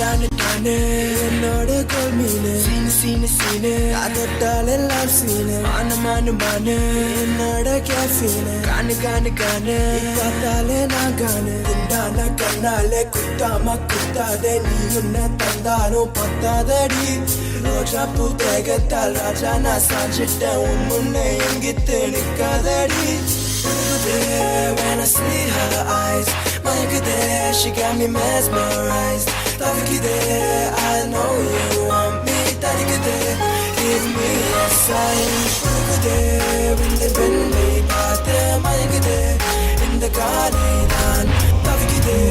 டானு என்னோட கோல் மீனு சீனு அதட்டாலெல்லாம் சீனு மானு என்னோட கேஃபீனு கானு பார்த்தாலே நான் கானு திண்டான கண்ணாலே குத்தாதே நீ உன்ன தந்தாலும் பத்தாதடி ரோஜா பூ தேகத்தால் ராஜா நான் சாஞ்சிட்டேன் உன் முன்னே எங்கிட்டு நிக்காதடி when I see her eyes Mayagadeh, she got me mesmerized Tavikideh, I know you want me Tarikadeh, give me a sign Mayagadeh, in the Bentley Pate Mayagadeh, in the Garden Tavikideh,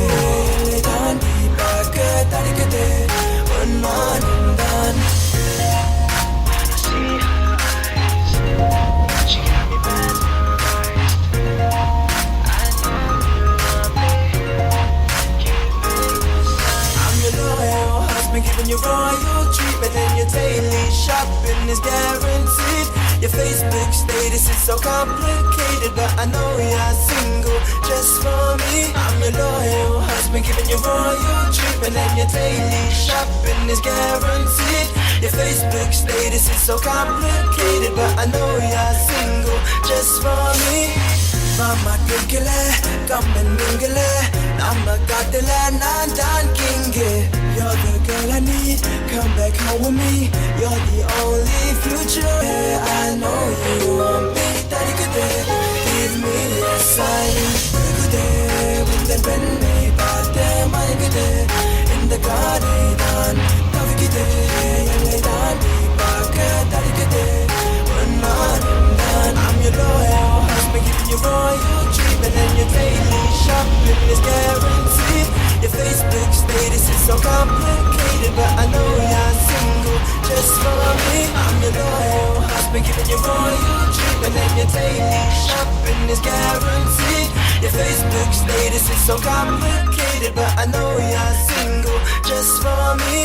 lay down deep back Tarikadeh, one man and done When I see her eyes She got me mesmerized Giving you royal treatment and your daily shopping is guaranteed. Your Facebook status is so complicated, but I know you're single just for me. I'm your loyal husband, giving you royal treatment and your daily shopping is guaranteed. Your Facebook status is so complicated, but I know you're single just for me. Mama kinkle, come and mingle. Nama katla, nan dan king. You're the girl I need, come back home with me. You're the only future. I know you want me. Tarikadeh, give me a sign. Tarikadeh, with the Bentley, Pate, Mayagadeh, in the Garden. Tavikideh, lay down deep back. Tarikadeh, one man and done. I'm your loyal husband, giving you royal treatment and your daily shopping is guaranteed. Your Facebook status is so complicated, but I know you're single just for me. I'm your loyal husband, giving you royal treatment and your daily shopping is guaranteed. Your Facebook status is so complicated, but I know you're single just for me.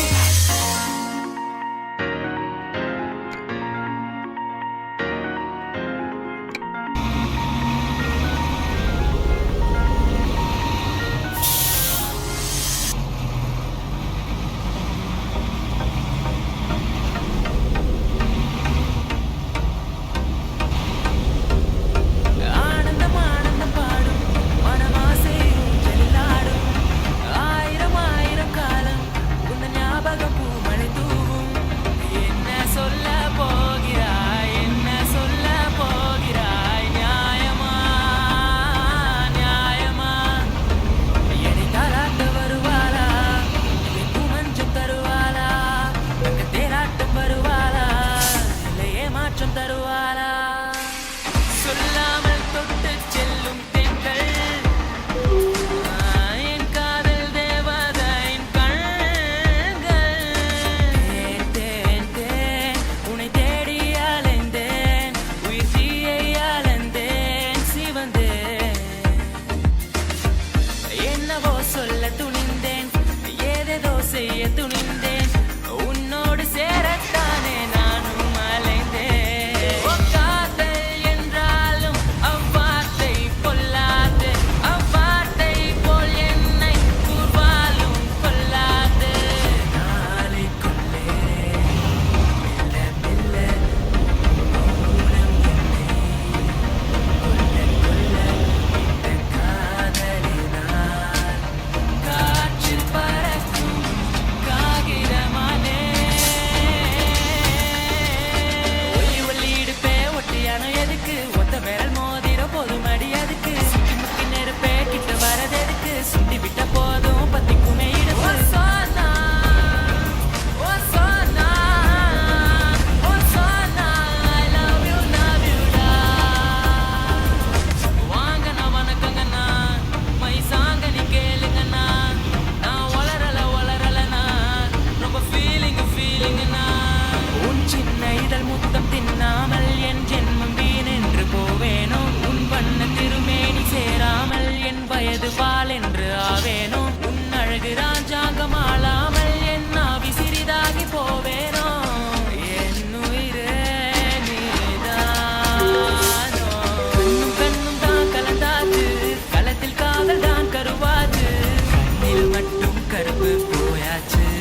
கருப்பு போயாச்சு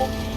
어?